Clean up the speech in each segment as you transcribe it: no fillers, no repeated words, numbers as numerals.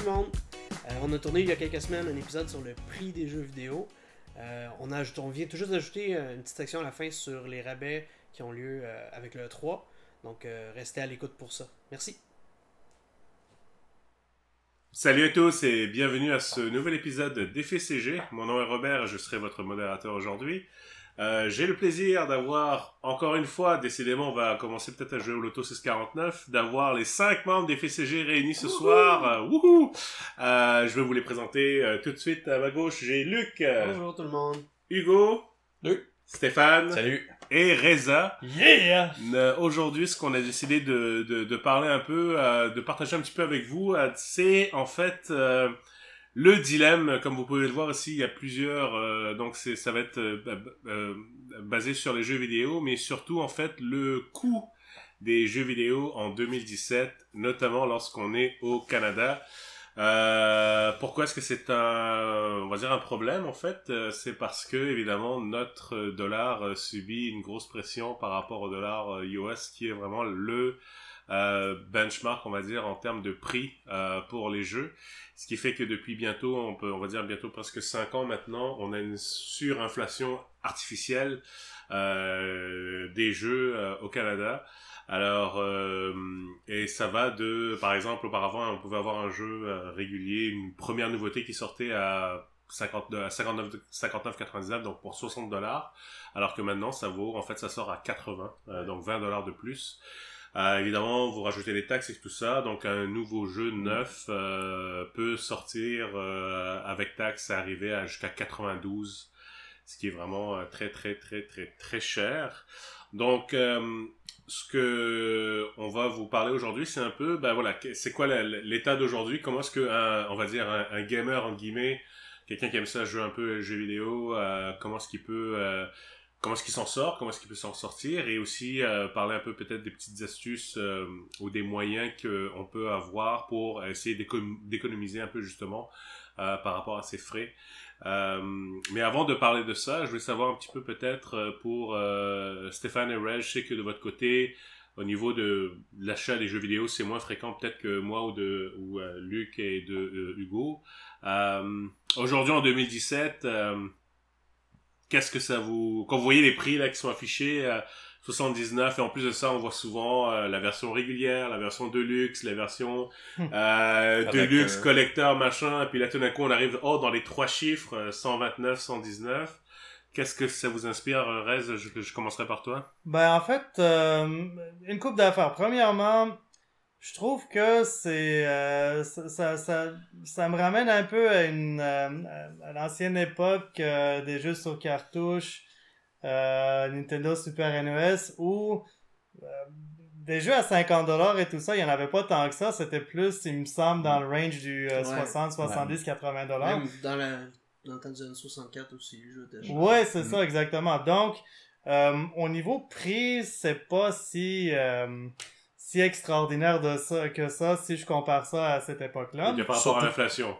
tout le monde! On a tourné il y a quelques semaines un épisode sur le prix des jeux vidéo. On vient tout juste d'ajouter une petite section à la fin sur les rabais qui ont lieu avec le E3. Donc restez à l'écoute pour ça. Merci! Salut à tous et bienvenue à ce nouvel épisode d'Effet CG. Mon nom est Robert et je serai votre modérateur aujourd'hui. J'ai le plaisir d'avoir, encore une fois, décidément on va commencer peut-être à jouer au Loto 649, d'avoir les 5 membres d'Effet CG réunis ce soir. Wouhou! Je vais vous les présenter tout de suite. À ma gauche, j'ai Luc. Bonjour tout le monde! Hugo. Salut. Stéphane. Salut. Et Reza. Yeah! Aujourd'hui, ce qu'on a décidé de parler un peu, de partager un petit peu avec vous, c'est en fait le dilemme. Comme vous pouvez le voir ici, il y a plusieurs, donc ça va être basé sur les jeux vidéo, mais surtout en fait le coût des jeux vidéo en 2017, notamment lorsqu'on est au Canada. Pourquoi est-ce que c'est on va dire un problème en fait? C'est parce que évidemment notre dollar subit une grosse pression par rapport au dollar US qui est vraiment le benchmark, on va dire, en termes de prix pour les jeux. Ce qui fait que depuis bientôt, on va dire bientôt presque 5 ans maintenant, on a une surinflation artificielle des jeux au Canada. Alors, et ça va par exemple, auparavant, on pouvait avoir un jeu régulier, une première nouveauté qui sortait à 59,99, donc pour $60, alors que maintenant, ça sort à 80, donc $20 de plus. Évidemment, vous rajoutez les taxes et tout ça, donc un nouveau jeu neuf peut sortir avec taxes, arriver à jusqu'à 92, ce qui est vraiment très, très, très, très, très cher. Donc, ce que on va vous parler aujourd'hui, c'est un peu, c'est quoi l'état d'aujourd'hui? Comment est-ce que on va dire un gamer entre guillemets, quelqu'un qui aime ça jouer un peu aux jeux vidéo, comment est-ce qu'il s'en sort, comment est-ce qu'il peut s'en sortir, et aussi parler un peu peut-être des petites astuces ou des moyens qu'on peut avoir pour essayer d'économiser un peu justement par rapport à ces frais. Mais avant de parler de ça, je voulais savoir un petit peu peut-être pour Stéphane et Reg, je sais que de votre côté, au niveau de l'achat des jeux vidéo, c'est moins fréquent peut-être que moi ou Luc et de Hugo. Aujourd'hui en 2017, qu'est-ce que ça quand vous voyez les prix là qui sont affichés, 79, et en plus de ça, on voit souvent la version régulière, la version Deluxe, la version Deluxe, Collector, machin, et puis là tout d'un coup on arrive dans les 3 chiffres, 129, 119. Qu'est-ce que ça vous inspire, Rez? Je commencerai par toi. Ben en fait, une couple d'affaires. Premièrement, je trouve que ça me ramène un peu à à l'ancienne époque des jeux sur cartouche, Nintendo Super NES, où des jeux à 50$ et tout ça, il y en avait pas tant que ça. C'était plus, il me semble, dans le range du 60, 70, 80$. Même dans le temps des années 64 aussi, les jeux étaient chers. Ouais, c'est ça, exactement. Donc, au niveau prix, c'est pas si extraordinaire que ça, si je compare ça à cette époque-là. Il y a par rapport à l'inflation.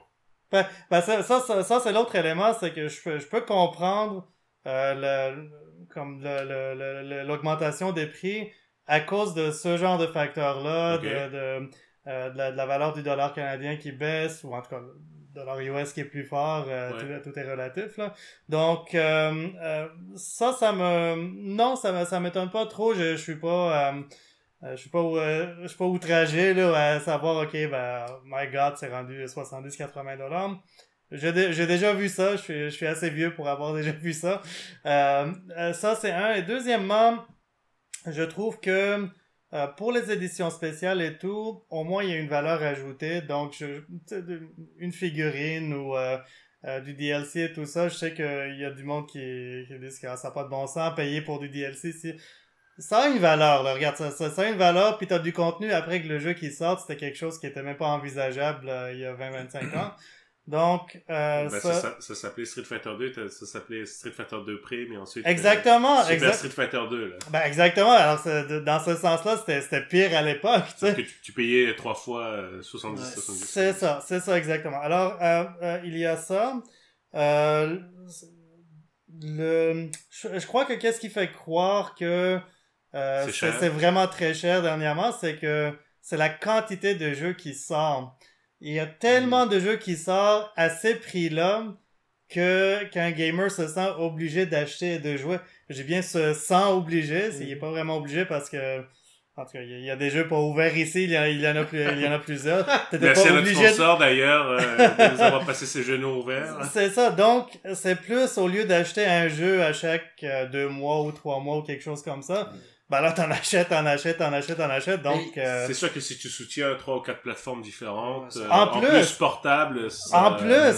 Ça c'est l'autre élément, c'est que je peux comprendre l'augmentation des prix à cause de ce genre de facteurs-là, Okay. de la valeur du dollar canadien qui baisse, ou en tout cas le dollar US qui est plus fort, Ouais. tout est relatif là. Donc ça m'étonne pas trop. Je suis pas outragé là à savoir my God, c'est rendu 70-80$. J'ai déjà vu ça, je suis assez vieux pour avoir déjà vu ça. Ça c'est un. Et deuxièmement, je trouve que pour les éditions spéciales et tout, au moins il y a une valeur ajoutée. Donc une figurine ou du DLC et tout ça, je sais qu'il y a du monde qui dit que ça n'a pas de bon sens payer pour du DLC. Ça a une valeur, là. Regarde, ça a une valeur, puis t'as du contenu après que le jeu qui sort, c'était quelque chose qui était même pas envisageable il y a 20-25 ans. Donc, ça s'appelait Street Fighter 2, ça s'appelait Street Fighter 2 Prime, mais ensuite exactement, Super Street Fighter 2 là. Ben exactement. Alors dans ce sens-là, c'était pire à l'époque, tu sais. Parce que tu payais 3 fois 70. C'est ça exactement. Alors il y a ça. Je crois que qu'est-ce qui fait croire que c'est vraiment très cher dernièrement, c'est que c'est la quantité de jeux qui sort. il y a tellement de jeux qui sortent à ces prix-là qu'un gamer se sent obligé d'acheter et de jouer. J'ai bien se sent obligé, il est pas vraiment obligé parce que en tout cas, il y a des jeux pas ouverts ici, il y en a plusieurs. Merci à notre sponsor d'ailleurs de nous avoir passé ces jeux non ouverts. C'est ça, donc c'est plus au lieu d'acheter un jeu à chaque 2 mois ou 3 mois ou quelque chose comme ça, ben là t'en achètes, donc... C'est sûr que si tu soutiens 3 ou 4 plateformes différentes, en plus portables, en plus,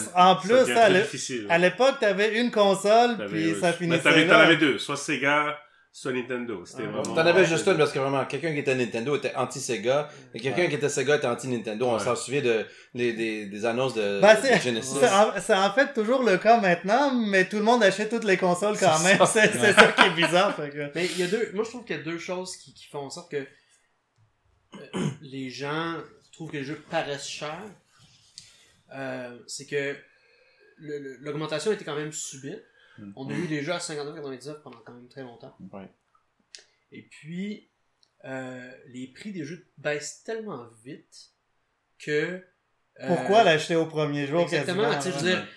ça devient difficile. À l'époque t'avais une console, puis ça finissait là. T'en avais deux, soit Sega, soit Nintendo. C'était vraiment... T'en avais juste une parce que vraiment, quelqu'un qui était Nintendo était anti-Sega, et quelqu'un qui était Sega était anti-Nintendo. On s'en souvient des annonces de Genesis. C'est en fait toujours le cas maintenant, mais tout le monde achète toutes les consoles quand même. C'est ça qui est bizarre. Mais moi je trouve qu'il y a deux choses qui font en sorte que les gens trouvent que les jeux paraissent chers. C'est que l'augmentation était quand même subite. On a eu des jeux à 59,99 pendant quand même très longtemps. Ouais. Et puis, les prix des jeux baissent tellement vite que... Pourquoi l'acheter au premier jour? Exactement. Je veux dire,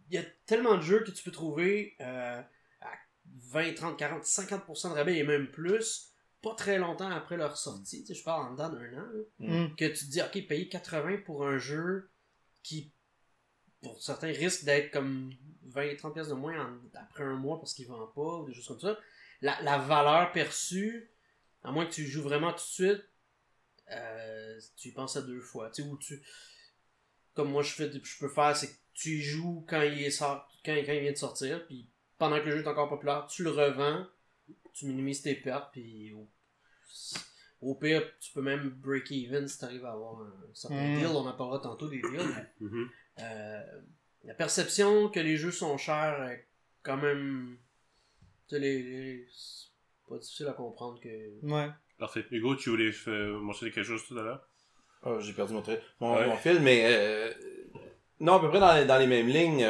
il y a tellement de jeux que tu peux trouver à 20, 30, 40, 50% de rabais et même plus, pas très longtemps après leur sortie. Je parle en dedans d'un an. Que tu te dis, ok, payer 80 pour un jeu qui, pour certains, risque d'être comme 20-30 pièces de moins après un mois parce qu'il vend pas, ou des choses comme ça. La valeur perçue, à moins que tu joues vraiment tout de suite, tu y penses à 2 fois. Tu sais, où comme moi je peux faire, c'est que tu y joues quand il vient de sortir, puis pendant que le jeu est encore populaire, tu le revends, tu minimises tes pertes, puis au pire, tu peux même break even si tu arrives à avoir un certain deal. On en parlera tantôt des deals. Mais, la perception que les jeux sont chers est quand même... c'est pas difficile à comprendre que... Ouais. Parfait. Hugo, tu voulais mentionner quelque chose tout à l'heure? Oh, j'ai perdu mon fil, mais non, à peu près dans les mêmes lignes.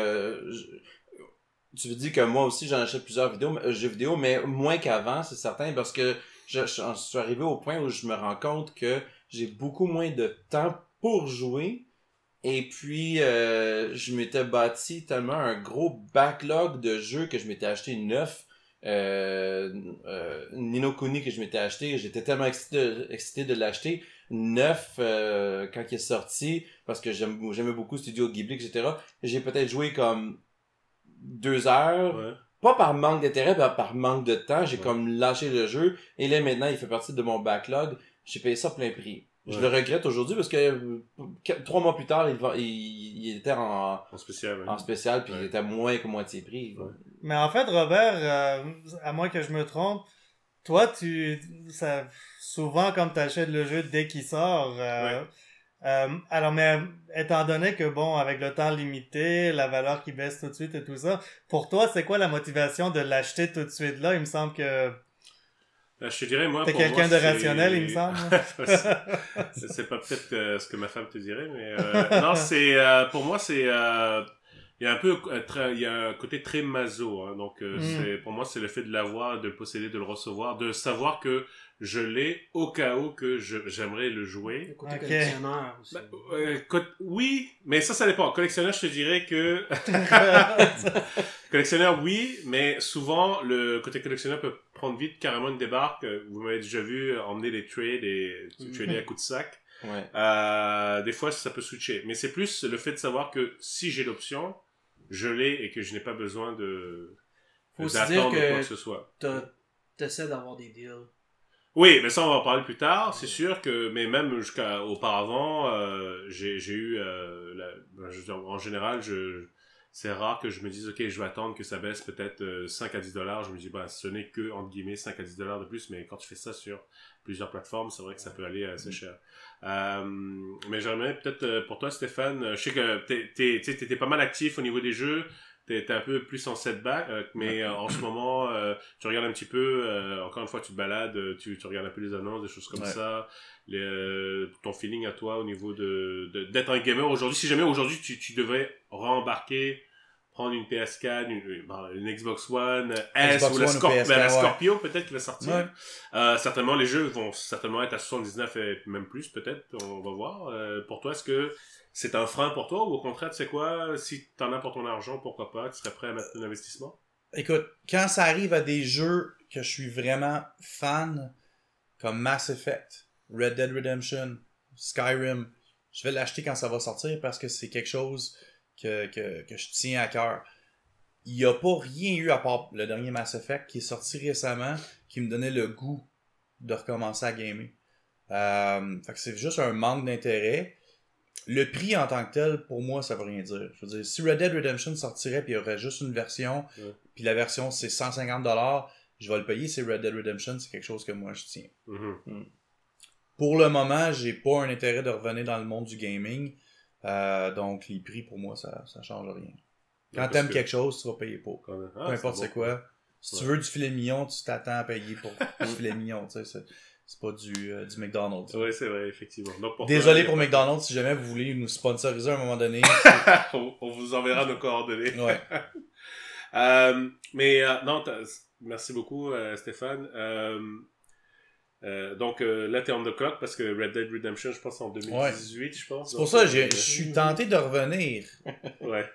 Tu veux dire que moi aussi j'en achète plusieurs jeux vidéo, mais moins qu'avant, c'est certain, parce que je suis arrivé au point où je me rends compte que j'ai beaucoup moins de temps pour jouer. Et puis, je m'étais bâti tellement un gros backlog de jeux que je m'étais acheté neuf. Ni no Kuni que je m'étais acheté, j'étais tellement excité de l'acheter neuf quand il est sorti, parce que j'aimais beaucoup Studio Ghibli, etc. J'ai peut-être joué comme 2 heures, pas par manque d'intérêt, mais par manque de temps. J'ai comme lâché le jeu, et là maintenant il fait partie de mon backlog. J'ai payé ça plein prix. Je le regrette aujourd'hui parce que 3 mois plus tard, il était en spécial, en spécial, puis il était moins que moitié prix. Mais en fait, Robert, à moins que je me trompe, toi, souvent, comme tu achètes le jeu dès qu'il sort, alors, mais étant donné que, bon, avec le temps limité, la valeur qui baisse tout de suite et tout ça, pour toi, c'est quoi la motivation de l'acheter tout de suite là? Il me semble que... je te dirais, moi, t'es quelqu'un de rationnel, il me semble. C'est pas peut-être ce que ma femme te dirait, mais non, pour moi, il y a il y a un côté très maso, hein, donc pour moi, c'est le fait de l'avoir, de le posséder, de le recevoir, de savoir que je l'ai au cas où que j'aimerais le jouer. Le côté collectionneur aussi. Oui, mais ça dépend. Collectionneur, je te dirais que... Collectionneur, oui, mais souvent, le côté collectionneur peut prendre vite carrément une débarque. Vous m'avez déjà vu emmener des trades et trader à coups de sac. Des fois, ça peut switcher. Mais c'est plus le fait de savoir que si j'ai l'option, je l'ai et que je n'ai pas besoin d'attendre quoi que ce soit. T'essaies d'avoir des deals. Oui, mais ça, on va en parler plus tard. C'est sûr que, mais même jusqu'à auparavant, j'ai eu, je veux dire, en général, c'est rare que je me dise, ok, je vais attendre que ça baisse peut-être 5 à 10 $. Je me dis, bah, ce n'est que, entre guillemets, 5 à 10 $ de plus, mais quand tu fais ça sur plusieurs plateformes, c'est vrai que ça peut aller assez cher. Mais j'aimerais peut-être, pour toi, Stéphane, je sais que t'étais pas mal actif au niveau des jeux. T'es un peu plus en setback, mais en ce moment, tu regardes un petit peu, encore une fois, tu te balades, tu regardes un peu les annonces, des choses comme ça. Ton feeling à toi au niveau d'être un gamer aujourd'hui. Si jamais aujourd'hui tu devrais rembarquer, prendre une PS4, une Xbox One S Xbox ou la, One ou PS4, la Scorpio peut-être qui va sortir. Ouais. Certainement, les jeux vont certainement être à 79 et même plus peut-être, on va voir. Pour toi, est-ce que c'est un frein pour toi ou au contraire, tu sais quoi, si t'en as pour ton argent, pourquoi pas, tu serais prêt à mettre un investissement? Écoute, quand ça arrive à des jeux que je suis vraiment fan, comme Mass Effect, Red Dead Redemption, Skyrim, je vais l'acheter quand ça va sortir parce que c'est quelque chose que je tiens à cœur. Il n'y a pas rien eu à part le dernier Mass Effect qui est sorti récemment qui me donnait le goût de recommencer à gamer. Fait que c'est juste un manque d'intérêt. Le prix en tant que tel, pour moi, ça veut rien dire. Je veux dire, si Red Dead Redemption sortirait puis il y aurait juste une version, puis la version c'est 150$, je vais le payer. C'est Red Dead Redemption, c'est quelque chose que moi je tiens. Pour le moment, j'ai pas un intérêt de revenir dans le monde du gaming. Donc les prix pour moi, ça change rien. Quand t'aimes quelque chose, tu vas payer pour. Peu importe c'est quoi. Si tu veux du filet mignon, tu t'attends à payer pour du filet mignon. Tu sais, c'est pas du McDonald's. Oui, c'est vrai, effectivement. Donc, désolé pour McDonald's, si jamais vous voulez nous sponsoriser à un moment donné. on vous enverra nos coordonnées. Ouais. Non, merci beaucoup, Stéphane. Donc là, t'es on the clock parce que Red Dead Redemption, je pense, en 2018, je pense. C'est pour ça que je suis tenté de revenir. Ouais.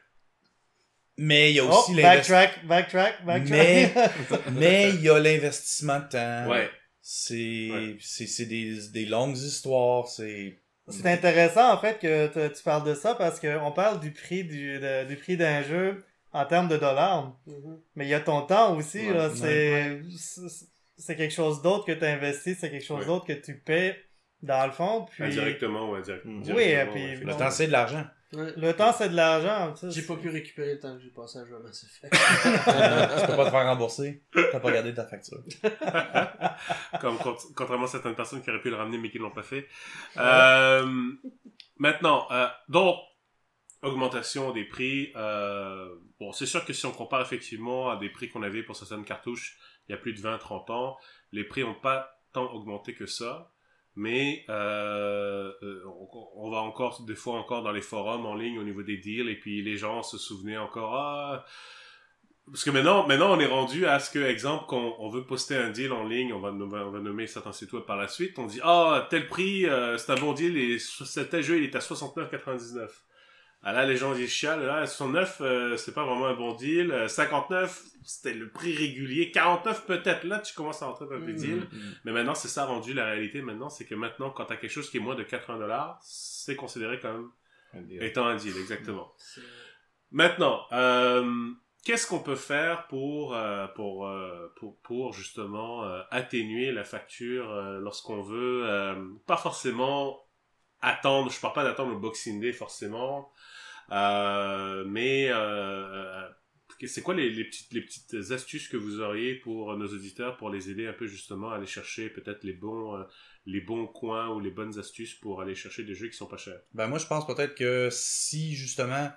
Mais il y a aussi backtrack. Mais il y a l'investissement de temps. Ouais. C'est des longues histoires, c'est intéressant en fait que tu parles de ça parce qu'on parle du prix du prix d'un jeu en termes de dollars. Mais il y a ton temps aussi, là, c'est quelque chose d'autre que tu investis, c'est quelque chose d'autre que tu paies dans le fond. Puis... Indirectement, ouais, directement. Oui, et puis... Le temps, c'est de l'argent. Le temps, c'est de l'argent. J'ai pas pu récupérer le temps que j'ai passé à jouer à Mass Effect. Tu peux pas te faire rembourser. T'as pas regardé ta facture. Contrairement à certaines personnes qui auraient pu le ramener mais qui l'ont pas fait. Maintenant, donc, augmentation des prix. Bon, c'est sûr que si on compare effectivement à des prix qu'on avait pour certaines cartouches il y a plus de 20-30 ans, les prix n'ont pas tant augmenté que ça. Mais on va encore des fois encore dans les forums en ligne au niveau des deals et puis les gens se souvenaient encore parce que maintenant on est rendu à ce que exemple quand on veut poster un deal en ligne, on va nommer certains sites web par la suite, on dit tel prix c'est un bon deal et tel jeu il est à 69,99. Ah là les gens disent chial, là 69 c'est pas vraiment un bon deal, 59 c'était le prix régulier, 49 peut-être, là tu commences à rentrer dans des deals, mais maintenant c'est ça rendu la réalité maintenant, c'est que maintenant quand t'as quelque chose qui est moins de 80$, c'est considéré comme étant un deal, exactement. Maintenant, qu'est-ce qu'on peut faire pour justement atténuer la facture lorsqu'on veut pas forcément attendre, je parle pas d'attendre le Boxing Day forcément, mais c'est quoi les petites astuces que vous auriez pour nos auditeurs pour les aider un peu justement à aller chercher peut-être les bons coins ou les bonnes astuces pour aller chercher des jeux qui sont pas chers? Ben moi je pense peut-être que si justement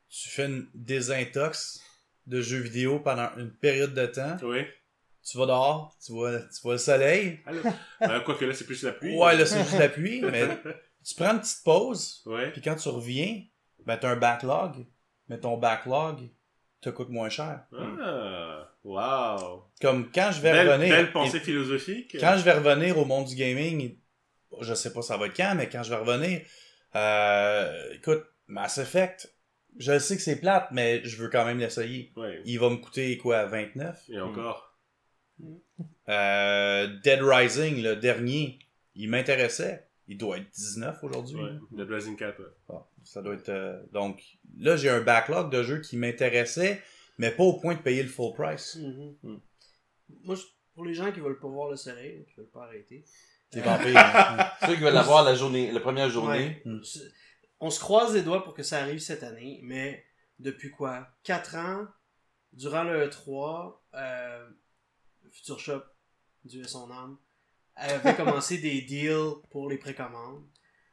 tu fais une désintox de jeux vidéo pendant une période de temps, tu vas dehors, tu vois le soleil. Quoique là c'est plus la pluie. Ouais, là c'est juste la pluie, mais tu prends une petite pause, puis quand tu reviens, ben t'as un backlog, mais ton backlog te coûte moins cher. Wow! Comme quand je vais revenir... Belle pensée philosophique. Quand je vais revenir au monde du gaming, je sais pas ça va être quand, mais quand je vais revenir, écoute, Mass Effect, je sais que c'est plate, mais je veux quand même l'essayer. Il va me coûter quoi, 29? Et encore. Dead Rising, le dernier, il m'intéressait. Il doit être 19 aujourd'hui. Dead Rising 4. Ça doit être... Donc, là, j'ai un backlog de jeux qui m'intéressaient, mais pas au point de payer le full price. Moi, pour les gens qui veulent pas voir le soleil, qui veulent pas arrêter... Les vampires. Ceux qui veulent avoir la première journée. On se croise les doigts pour que ça arrive cette année, mais depuis quoi? 4 ans, durant le E3, Future Shop, Dieu ait son âme, avait commencé des deals pour les précommandes.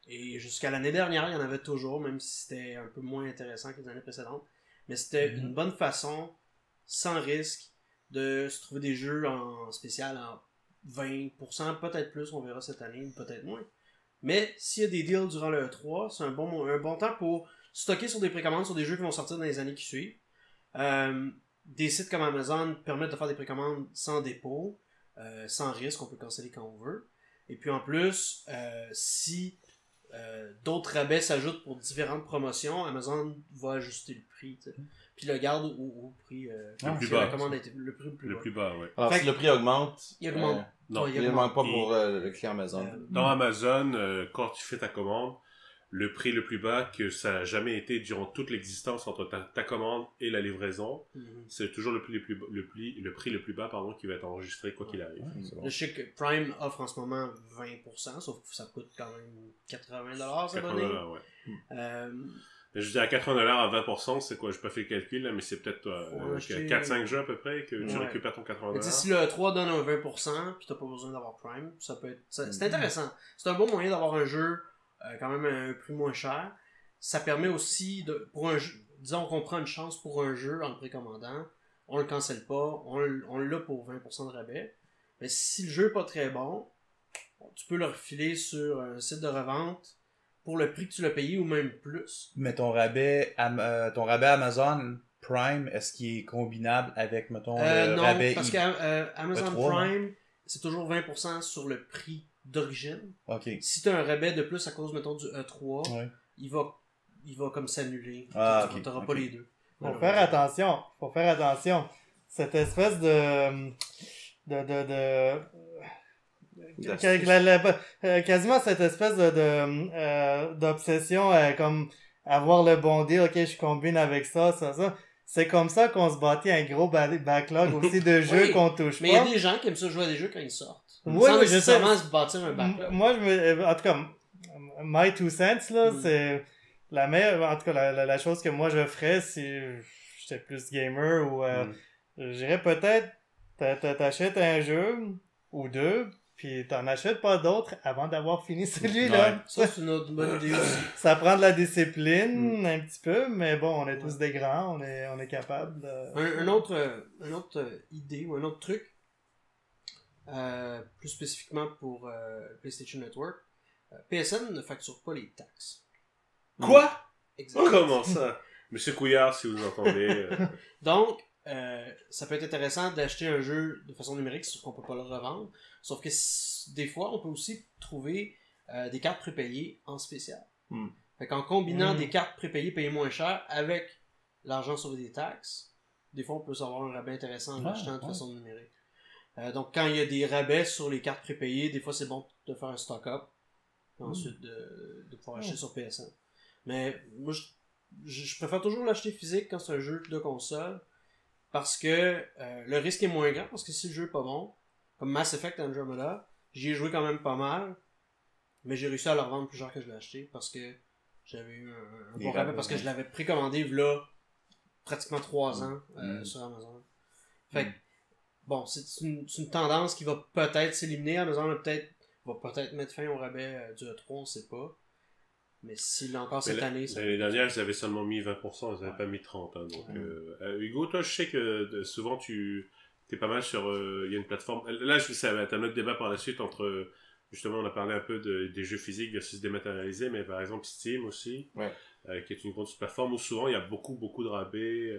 Et jusqu'à l'année dernière, il y en avait toujours, même si c'était un peu moins intéressant que les années précédentes. Mais c'était une bonne façon, sans risque, de se trouver des jeux en spécial en 20%, peut-être plus, on verra cette année, peut-être moins. Mais s'il y a des deals durant le E3, c'est un bon temps pour stocker sur des précommandes sur des jeux qui vont sortir dans les années qui suivent. Des sites comme Amazon permettent de faire des précommandes sans dépôt, sans risque, on peut canceller quand on veut. Et puis en plus, si d'autres rabais s'ajoutent pour différentes promotions, Amazon va ajuster le prix, t'sais. Puis le garde au prix le plus si bas. la commande a été le prix Le plus bas, ouais. Alors, Fait si le prix augmente, il augmente. Non, Ouais, il augmente pas pour le client Amazon. Dans Amazon, quand tu fais ta commande, le prix le plus bas que ça a jamais été durant toute l'existence entre ta commande et la livraison, c'est toujours le prix le plus bas qui va être enregistré quoi qu'il arrive. Je sais que Prime offre en ce moment 20%, sauf que ça coûte quand même $80 s'abonner. $80, ouais. Euh, Je dis à $80 à 20%, c'est quoi? Je n'ai pas fait le calcul, là, mais c'est peut-être acheter- 4-5 jeux à peu près que tu Ouais. récupères ton $80. mais tu sais, si le 3 donne un 20%, puis t'as pas besoin d'avoir Prime, ça peut être... C'est intéressant. C'est un bon moyen d'avoir un jeu quand même à un prix moins cher. Ça permet aussi, pour un jeu, disons qu'on prend une chance pour un jeu en le précommandant, on le cancelle pas, on l'a pour 20% de rabais. Mais si le jeu est pas très bon, tu peux le refiler sur un site de revente pour le prix que tu l'as payé ou même plus. Mais ton rabais Amazon Prime, est-ce qu'il est combinable avec, mettons, le non, rabais parce qu'Amazon E3, Prime, c'est toujours 20% sur le prix d'origine. Ok. Si tu as un rabais de plus à cause, mettons, du E3, Ouais. il va comme s'annuler. Ah, Tu ok, n'auras ok. pas les deux. Faut faire attention. Cette espèce quasiment cette espèce d'obsession comme avoir le bon deal, ok, je combine avec ça. C'est comme ça qu'on se bâtit un gros backlog aussi de jeux Oui, qu'on touche mais il y a pas. des gens qui aiment ça jouer à des jeux quand ils sortent. Oui, Sans oui, je sais. nécessairement se bâtir un backlog. Moi, en tout cas, my two cents, là, c'est la meilleure, en tout cas, la chose que moi je ferais si j'étais plus gamer ou, je dirais peut-être, t'achètes un jeu ou deux, puis t'en achètes pas d'autres avant d'avoir fini celui-là. Ouais. Ça, c'est une autre bonne idée aussi. Ça prend de la discipline, un petit peu, mais bon, on est tous des grands, on est capable de... Un autre idée ou un autre truc, plus spécifiquement pour PlayStation Network, PSN ne facture pas les taxes. Quoi? Exactement. Comment ça? Monsieur Couillard, si vous entendez. Donc, ça peut être intéressant d'acheter un jeu de façon numérique, sauf qu'on peut pas le revendre. Sauf que des fois, on peut aussi trouver des cartes prépayées en spécial. Fait qu'en combinant des cartes prépayées payées moins cher avec l'argent sauvé des taxes, des fois on peut avoir un rabais intéressant en achetant de façon numérique. Donc quand il y a des rabais sur les cartes prépayées, des fois c'est bon de faire un stock-up, et ensuite de pouvoir acheter sur PSN. Mais moi je préfère toujours l'acheter physique quand c'est un jeu de console, parce que le risque est moins grand, parce que si le jeu est pas bon, comme Mass Effect Andromeda, j'y ai joué quand même pas mal, mais j'ai réussi à le revendre plus cher que je l'ai acheté, parce que j'avais eu un bon rabais, parce que je l'avais précommandé là pratiquement 3 ans sur Amazon. Fait que, bon, c'est une tendance qui va peut-être s'éliminer. Amazon va peut-être mettre fin au rabais du E3, on sait pas. Mais s'il l'a encore cette année... L'année dernière, ils avaient seulement mis 20%, ils n'avaient pas mis 30%. Hein, donc, Hugo, toi, je sais que souvent, tu es pas mal sur... Il y a une plateforme... Là, ça va être un autre débat par la suite entre... Justement, on a parlé un peu des jeux physiques versus dématérialisés, mais par exemple Steam aussi, qui est une grosse plateforme où souvent il y a beaucoup de rabais.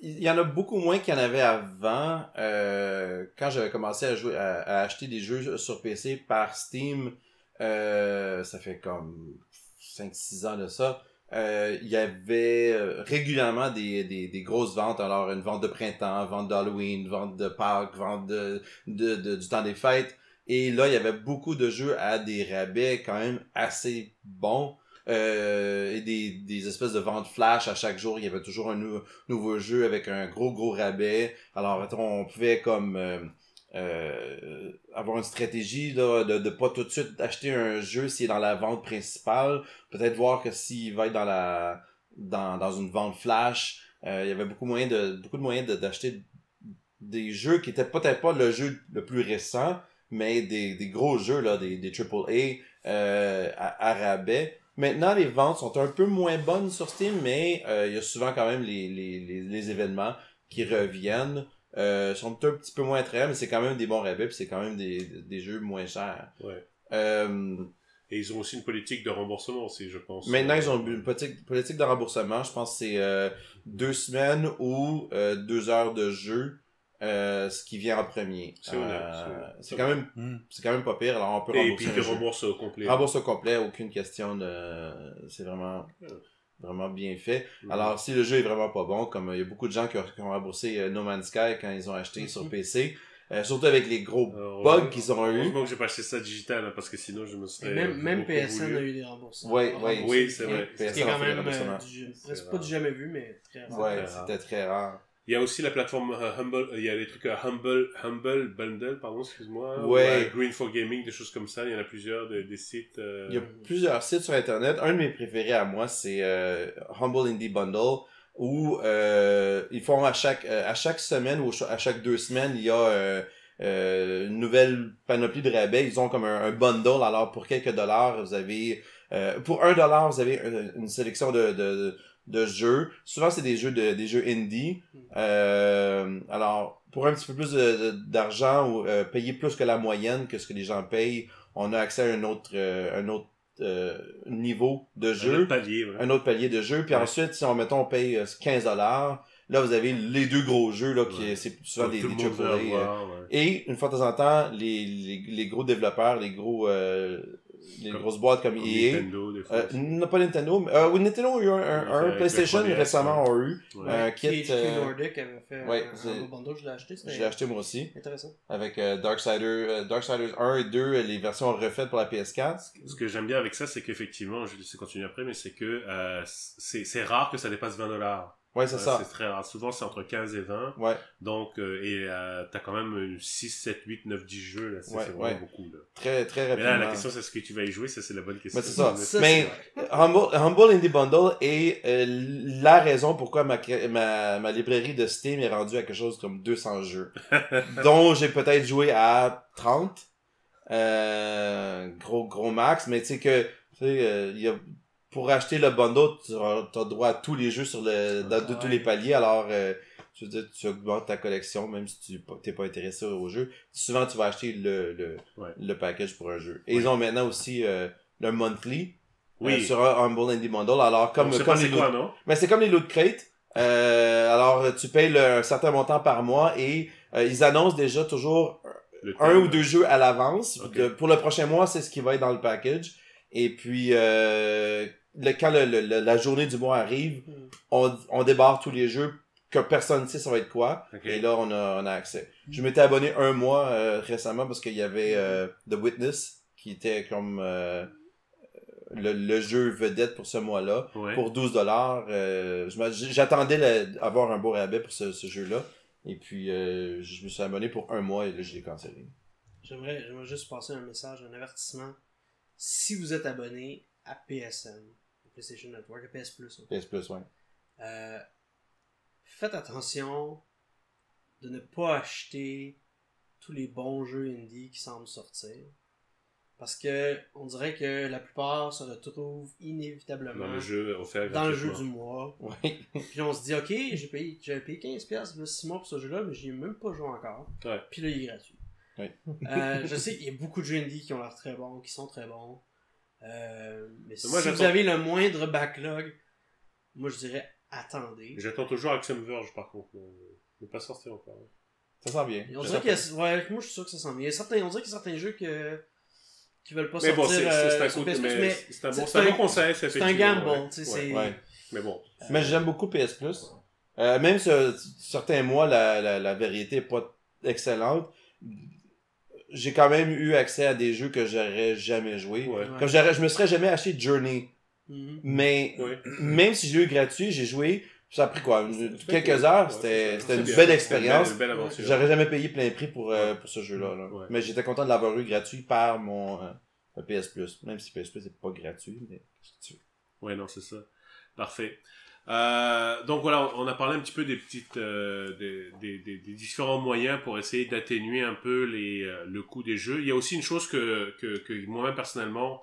Il y en a beaucoup moins qu'il y en avait avant. Quand j'avais commencé à acheter des jeux sur PC par Steam, ça fait comme 5-6 ans de ça. Il y avait régulièrement des grosses ventes. Alors, une vente de printemps, vente d'Halloween, vente de Pâques, vente du temps des fêtes. Et là, il y avait beaucoup de jeux à des rabais quand même assez bons. Et des espèces de ventes flash à chaque jour. Il y avait toujours un nouveau jeu avec un gros rabais. Alors, on pouvait comme avoir une stratégie là, de pas tout de suite acheter un jeu s'il est dans la vente principale. Peut-être voir que s'il va être dans une vente flash, il y avait beaucoup de moyens d'acheter des jeux qui étaient peut-être pas le jeu le plus récent, mais des gros jeux, là, des AAA à rabais. Maintenant, les ventes sont un peu moins bonnes sur Steam, mais il y a souvent quand même les événements qui reviennent. Sont un petit peu moins très, mais c'est quand même des bons rabais, puis c'est quand même des jeux moins chers. Ouais. Et ils ont aussi une politique de remboursement aussi, je pense. Maintenant, ils ont une politique de remboursement. Je pense que c'est 2 semaines ou 2 heures de jeu, ce qui vient en premier. C'est honnête. C'est quand même pas pire. Alors, on peut Et rembourser puis, un ils te jeu. remboursent au complet. Rembourse au complet, aucune question de... C'est vraiment bien fait. Alors, si le jeu est vraiment pas bon, comme il y a beaucoup de gens qui ont remboursé No Man's Sky quand ils ont acheté sur PC, surtout avec les gros bugs qu'ils ont eu. Heureusement que j'ai pas acheté ça digital, hein, parce que sinon je me serais... Et même beaucoup PSN voulu. a eu des remboursements. Oui, Oui, c'est vrai. Ce qui est PSN a quand fait des même remboursements. presque pas du jamais vu, mais très rare. Ouais, rare. c'était très rare. Il y a aussi la plateforme Humble, il y a les trucs Humble Bundle, pardon, excuse-moi. Ouais. Ou, Green for Gaming, des choses comme ça. Il y en a plusieurs, des sites. Il y a plusieurs sites sur Internet. Un de mes préférés à moi, c'est Humble Indie Bundle, où ils font à chaque semaine ou à chaque 2 semaines, il y a une nouvelle panoplie de rabais. Ils ont comme un bundle. Alors, pour quelques dollars, vous avez... pour $1, vous avez une sélection de jeux. Souvent, c'est des jeux indie. Alors, pour un petit peu plus d'argent ou payer plus que la moyenne que ce que les gens payent, on a accès à un autre niveau de jeu. Un autre palier, ouais. Un autre palier de jeu. Puis ensuite, si on paye $15, là, vous avez les 2 gros jeux, là, qui c'est souvent des Tout le monde veut AAA. avoir, ouais. Et, une fois de temps en temps, les gros développeurs, les grosses boîtes comme Comme EA, Nintendo, des fois. non, pas Nintendo, mais oui, Nintendo a eu un Avec PlayStation le 3DS, récemment a eu Ouais. un kit. THQ Nordic avait fait ouais, un bundle, je l'ai acheté, Je l'ai c'était acheté moi aussi. intéressant. Avec Darksiders 1 et 2, les versions refaites pour la PS4. Ce que j'aime bien avec ça, c'est qu'effectivement, je vais laisser continuer après, mais c'est que c'est rare que ça dépasse $20. Ouais, c'est ça. C'est très rare. Souvent, c'est entre 15 et 20. Ouais, Donc, t'as quand même 6, 7, 8, 9, 10 jeux. Là. C'est Ouais, vraiment ouais. beaucoup. Là. très, très Mais rapidement. là, la question, c'est est-ce que tu vas y jouer? Ça, c'est la bonne question. Ben, c'est ça. Ça, Mais c'est Humble Indie Bundle est la raison pourquoi ma librairie de Steam est rendue à quelque chose comme 200 jeux. Dont j'ai peut-être joué à 30. Gros max. Mais tu sais que, pour acheter le bundle, tu as droit à tous les jeux de tous les paliers. Alors, je veux dire, tu augmentes ta collection, même si tu t'es pas intéressé au jeu. Souvent, tu vas acheter le package pour un jeu. Et ils ont maintenant aussi le monthly sur un Humble Indie Bundle. Alors, comme c'est les quoi, non? mais c'est comme les loot crates. Alors, tu payes un certain montant par mois et ils annoncent déjà toujours Le un thème. ou 2 jeux à l'avance. Ok. Pour le prochain mois, c'est ce qui va être dans le package. Et puis, quand la journée du mois arrive, on débarre tous les jeux que personne ne sait ça va être quoi. Ok. Et là, on a accès. Je m'étais abonné un mois récemment parce qu'il y avait The Witness qui était comme le jeu vedette pour ce mois-là. Ouais. Pour $12. J'attendais avoir un beau rabais pour ce jeu-là. Et puis, je me suis abonné pour un mois et là, je l'ai cancellé. J'aimerais juste passer un message, un avertissement. Si vous êtes abonné à PSN, PlayStation Network, à PS Plus, PS Plus, ouais. faites attention de ne pas acheter tous les bons jeux indie qui semblent sortir. Parce que on dirait que la plupart se retrouvent inévitablement Dans le jeu offert dans le jeu gratuitement. du mois. Oui. Puis on se dit, ok, j'avais payé 15$ le 6 mois pour ce jeu-là, mais j'y ai même pas joué encore. Ouais. Puis là, il est gratuit. Oui. Je sais qu'il y a beaucoup de jeux indie qui ont l'air très bons, qui sont très bons. Mais si moi, vous j'attends- avez le moindre backlog, moi je dirais attendez. J'attends toujours Axiom Verge, par contre. Il n'est pas sorti encore. Ça sent bien. Et on dirait qu'il y a, ouais, moi je suis sûr que ça s'en vient. On dirait qu'il y a certains jeux qui veulent pas Mais bon, sortir c'est un sur coup, PS Plus, mais c'est un bon conseil. c'est un gamble, tu sais, c'est... Ouais. Mais bon. Mais j'aime beaucoup PS Plus. Même sur certains mois, la variété est pas excellente. J'ai quand même eu accès à des jeux que j'aurais jamais joué. Ouais. Comme je me serais jamais acheté Journey. Mhm. Mais Ouais. même si j'ai eu gratuit, j'ai joué. Ça a pris quoi? Quelques cool. heures. Ouais, C'était une bien. belle expérience. Une belle aventure. J'aurais jamais payé plein prix pour ce jeu-là. Là. Ouais. Mais j'étais content de l'avoir eu gratuit par mon PS Plus. Même si PS Plus n'est pas gratuit, mais qu'est-ce que tu veux? Ouais, non, c'est ça. Parfait. Donc voilà, on a parlé un petit peu des petites, des différents moyens pour essayer d'atténuer un peu le coût des jeux. Il y a aussi une chose que moi-même personnellement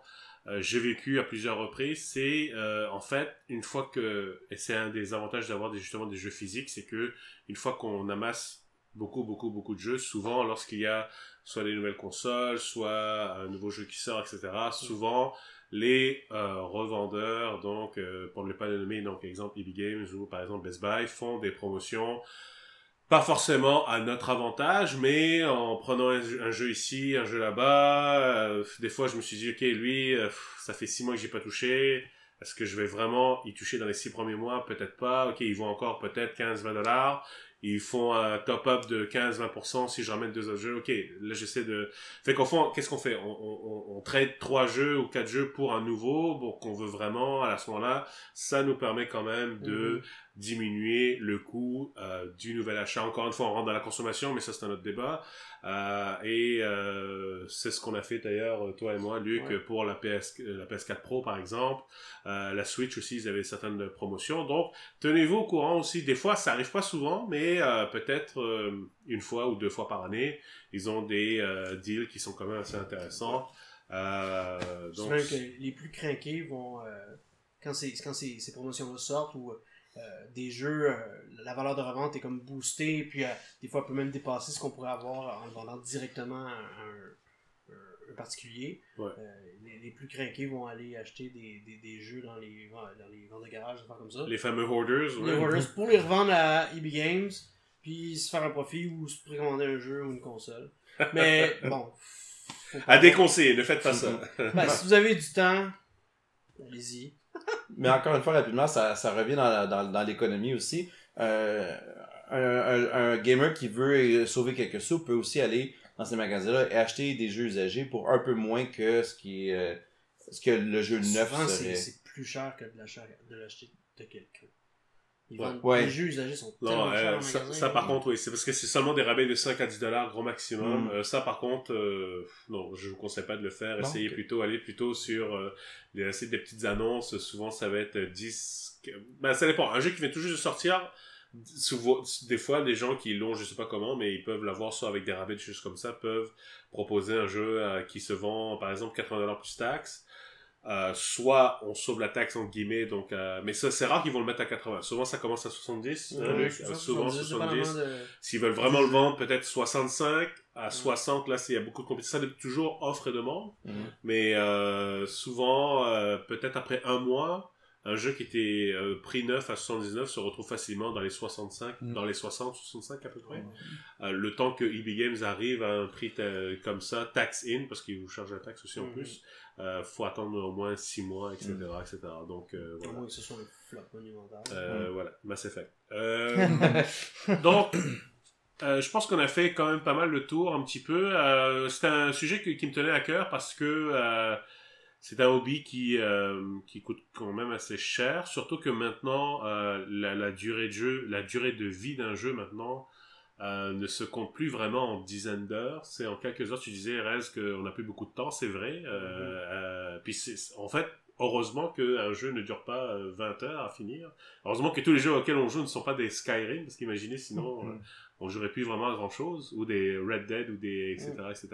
j'ai vécu à plusieurs reprises, c'est en fait une fois que, et c'est un des avantages d'avoir justement des jeux physiques, c'est que une fois qu'on amasse beaucoup de jeux, souvent lorsqu'il y a soit les nouvelles consoles, soit un nouveau jeu qui sort, etc. Souvent, les revendeurs, donc pour ne pas le nommer, donc exemple EB Games ou par exemple Best Buy, font des promotions pas forcément à notre avantage, mais en prenant un jeu ici, un jeu là-bas. Des fois, je me suis dit, ok, lui, ça fait 6 mois que j'ai pas touché. Est-ce que je vais vraiment y toucher dans les 6 premiers mois? Peut-être pas. Ok, ils vont encore peut-être 15-20$. Ils font un top-up de 15-20% si je ramène 2 autres jeux. Ok, là j'essaie de... Fait qu'au fond, qu'est-ce qu'on fait? On trade 3 jeux ou 4 jeux pour un nouveau, bon, qu'on veut vraiment, à ce moment-là, ça nous permet quand même de diminuer le coût du nouvel achat. Encore une fois, on rentre dans la consommation, mais ça c'est un autre débat. C'est ce qu'on a fait d'ailleurs, toi et moi, Luc, pour la PS4 Pro par exemple. La Switch aussi, ils avaient certaines promotions. Donc, tenez-vous au courant aussi. Des fois, ça arrive pas souvent, mais peut-être une fois ou 2 fois par année, ils ont des deals qui sont quand même assez intéressants. Donc... C'est vrai que les plus craqués vont, quand ces promotions-là sortent, ou des jeux, la valeur de revente est comme boostée, puis des fois, elle peut même dépasser ce qu'on pourrait avoir en le vendant directement à un particulier. Ouais. Les plus craqués vont aller acheter des jeux dans les ventes de garage, des affaires comme ça. Les fameux hoarders. Les hoarders, pour les revendre à EB Games, puis se faire un profit ou se précommander un jeu ou une console. Mais bon... À déconseiller, ne faites pas ça. Si vous avez du temps, allez-y. Mais encore une fois, rapidement, ça revient dans l'économie aussi. Un gamer qui veut sauver quelques sous peut aussi aller dans ces magasins-là et acheter des jeux usagés pour un peu moins que ce que le jeu neuf souvent, serait. C'est plus cher que de l'acheter de quelqu'un. Ouais. Les jeux usagés sont tellement chers en magasin. Ça par contre, oui, c'est parce que c'est seulement des rabais de 5 à 10$ gros maximum. Ça par contre, non, je vous conseille pas de le faire. Essayez aller plutôt sur les sites des petites annonces. Souvent, ça va être 10... Ben, ça dépend. Un jeu qui vient tout juste de sortir, souvent, des fois, les gens qui l'ont, je sais pas comment, mais ils peuvent l'avoir soit avec des rabais, des choses comme ça, peuvent proposer un jeu qui se vend, par exemple, 80$ plus taxes. Soit on sauve la taxe entre guillemets, donc mais ça c'est rare qu'ils vont le mettre à 80. Souvent ça commence à 70, Luc, souvent 70. S'ils veulent vraiment le vendre, peut-être 65 à 60. Là, il y a beaucoup de compétition. Ça dépend toujours offre et demande, mais souvent peut-être après un mois, un jeu qui était prix neuf à 79 se retrouve facilement dans les 65, dans les 60, 65 à peu près. Le temps que EB Games arrive à un prix comme ça, tax in, parce qu'ils vous chargent la taxe aussi en plus. Faut attendre au moins 6 mois, etc. etc. Donc, voilà. À moins que ce soit un flop monumental. Voilà, Mass Effect. Donc, je pense qu'on a fait quand même pas mal le tour un petit peu. C'est un sujet qui me tenait à cœur parce que c'est un hobby qui coûte quand même assez cher. Surtout que maintenant, la durée de jeu, la durée de vie d'un jeu maintenant ne se compte plus vraiment en dizaines d'heures. C'est en quelques heures. Tu disais, Rez, qu'on n'a plus beaucoup de temps, c'est vrai. Puis en fait, heureusement qu'un jeu ne dure pas 20 heures à finir. Heureusement que tous les jeux auxquels on joue ne sont pas des Skyrim, parce qu'imaginez, sinon, on jouerait plus vraiment à grand chose, ou des Red Dead, ou des, etc., etc.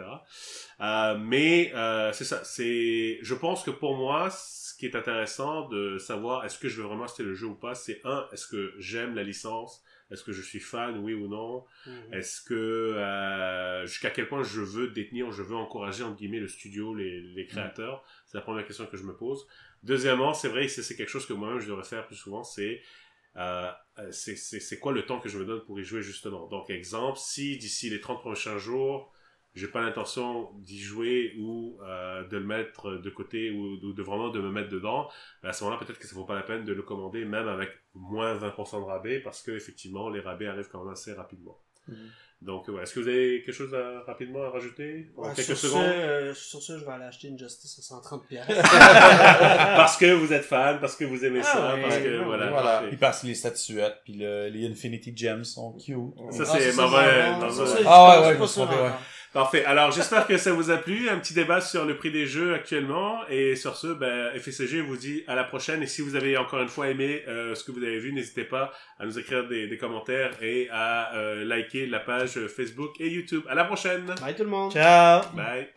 Mais, c'est ça. Je pense que pour moi, ce qui est intéressant de savoir est-ce que je veux vraiment acheter le jeu ou pas, c'est est-ce que j'aime la licence? Est-ce que je suis fan, oui ou non? Est-ce que jusqu'à quel point je veux encourager entre guillemets le studio, les créateurs? C'est la première question que je me pose. Deuxièmement, c'est vrai, c'est quelque chose que moi-même je devrais faire plus souvent, c'est quoi le temps que je me donne pour y jouer justement? Donc exemple, si d'ici les 30 prochains jours, j'ai pas l'intention d'y jouer ou de le mettre de côté ou de vraiment de me mettre dedans, à ce moment-là, peut-être que ça vaut pas la peine de le commander, même avec moins 20% de rabais, parce que effectivement, les rabais arrivent quand même assez rapidement. Donc, est-ce que vous avez quelque chose rapidement à rajouter en quelques secondes? Sur ça, je vais aller acheter une Justice à 130$. Parce que vous êtes fan, parce que vous aimez ça, parce que voilà. Puis parce que les statuettes, puis les Infinity Gems sont cute. Ça, c'est Marvel. Ouais. Parfait. Alors, j'espère que ça vous a plu. Un petit débat sur le prix des jeux actuellement. Et sur ce, FCG vous dit à la prochaine. Et si vous avez encore une fois aimé ce que vous avez vu, n'hésitez pas à nous écrire des commentaires et à liker la page Facebook et YouTube. À la prochaine. Bye tout le monde. Ciao. Bye.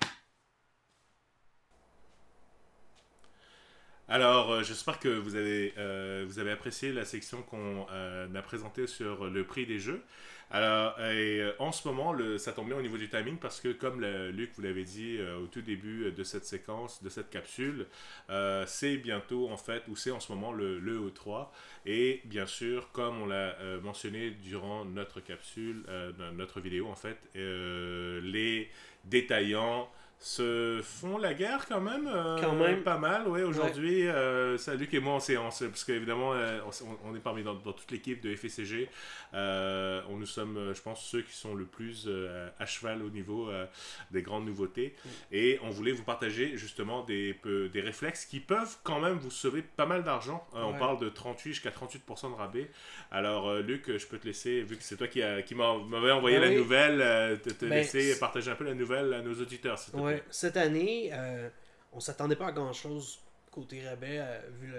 Alors, j'espère que vous avez apprécié la section qu'on a présentée sur le prix des jeux. Alors, en ce moment, ça tombe bien au niveau du timing parce que, comme Luc vous l'avez dit au tout début de cette séquence, de cette capsule, c'est bientôt, en fait, ou c'est en ce moment le E3. Et bien sûr, comme on l'a mentionné durant notre capsule, notre vidéo, en fait, les détaillants se font la guerre quand même pas mal, ouais, aujourd'hui. Ça, Luc et moi, parce qu'évidemment, on est parmi dans toute l'équipe de FCG. Nous sommes, je pense, ceux qui sont le plus à cheval au niveau des grandes nouveautés. Et on voulait vous partager justement des réflexes qui peuvent quand même vous sauver pas mal d'argent. On parle de 38 jusqu'à 38% de rabais. Alors, Luc, je peux te laisser, vu que c'est toi qui m'avais envoyé la nouvelle, te laisser partager un peu la nouvelle à nos auditeurs. Ouais, cette année, on s'attendait pas à grand-chose côté rabais, vu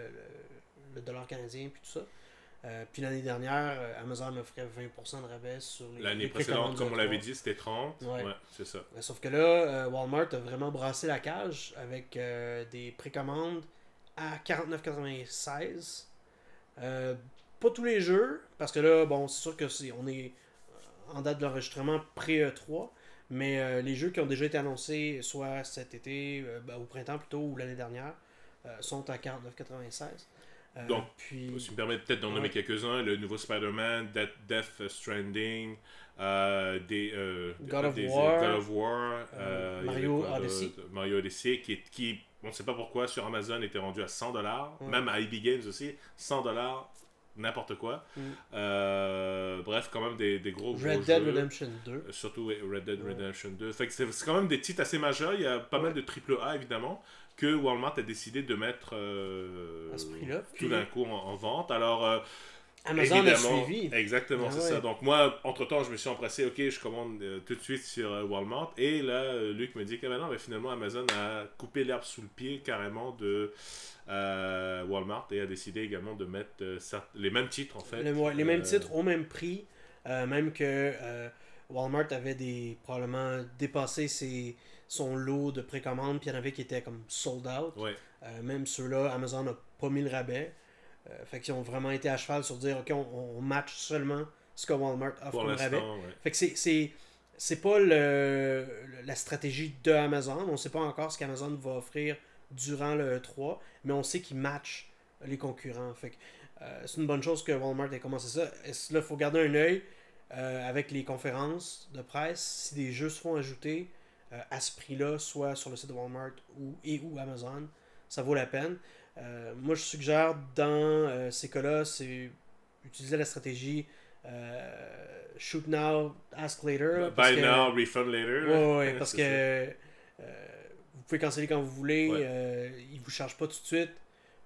le dollar canadien et tout ça. Puis l'année dernière, Amazon offrait 20% de rabais sur les L'année précommandes précédente, comme on l'avait dit, c'était 30. Ouais, c'est ça. Sauf que là, Walmart a vraiment brassé la cage avec des précommandes à 49,96. Pas tous les jeux, parce que là, bon, c'est sûr que on est en date de l'enregistrement pré-E3. Mais les jeux qui ont déjà été annoncés, soit cet été, au printemps plutôt, ou l'année dernière, sont à 49,96. Donc, si tu me permets peut-être d'en nommer quelques-uns, le nouveau Spider-Man, Death Stranding, God of War, Mario Odyssey. Mario Odyssey, qui, on ne sait pas pourquoi, sur Amazon était rendu à $100, même à EB Games aussi, $100. N'importe quoi. Bref, quand même des gros jeux. Red Dead Redemption 2. Surtout Red Dead Redemption 2. Fait que c'est quand même des titres assez majeurs. Il y a pas mal de AAA, évidemment, que Walmart a décidé de mettre à ce prix-là. Tout d'un coup en vente. Alors, Amazon a suivi. Exactement, c'est ça. Donc moi, entre-temps, je me suis empressé, ok, je commande tout de suite sur Walmart. Et là, Luc me dit que non, mais finalement, Amazon a coupé l'herbe sous le pied carrément de Walmart et a décidé également de mettre les mêmes titres, en fait. Les mêmes titres au même prix. Même que Walmart avait probablement dépassé son lot de précommandes, puis il y en avait qui étaient comme sold out. Ouais. Même ceux-là, Amazon n'a pas mis le rabais. Fait qu'ils ont vraiment été à cheval sur dire, ok, on match seulement ce que Walmart offre comme rabais. Ouais. Fait que c'est pas la stratégie de Amazon. On sait pas encore ce qu'Amazon va offrir durant le E3, mais on sait qu'ils matchent les concurrents. Fait que c'est une bonne chose que Walmart ait commencé ça. Là, il faut garder un œil avec les conférences de presse. Si des jeux se font ajouter à ce prix-là, soit sur le site de Walmart ou Amazon, ça vaut la peine. Moi, je suggère dans ces cas-là, c'est utiliser la stratégie shoot now, ask later. Buy now, refund later. Ouais, parce que vous pouvez canceller quand vous voulez. Ils ne vous chargent pas tout de suite.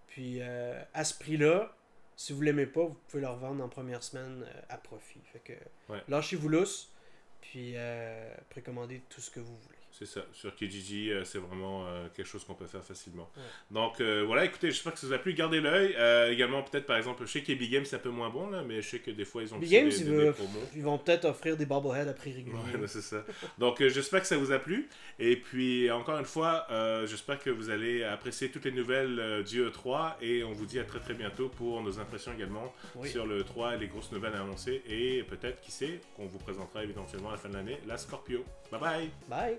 Puis à ce prix-là, si vous ne l'aimez pas, vous pouvez le revendre en première semaine à profit. Fait que lâchez-vous lousse, puis précommandez tout ce que vous voulez. C'est ça. Sur Kijiji, c'est vraiment quelque chose qu'on peut faire facilement. Ouais. Donc, voilà, écoutez, j'espère que ça vous a plu. Gardez l'œil. Également, peut-être, par exemple, je sais qu'Epic Games, c'est un peu moins bon, là, mais je sais que des fois, ils ont des promos. Ils vont peut-être offrir des bobbleheads à prix régulier. Ouais, c'est ça. Donc, j'espère que ça vous a plu. Et puis, encore une fois, j'espère que vous allez apprécier toutes les nouvelles du E3. Et on vous dit à très, très bientôt pour nos impressions également sur le E3 et les grosses nouvelles à annoncer. Et peut-être, qui sait, qu'on vous présentera éventuellement à la fin de l'année, la Scorpio. Bye bye! Bye!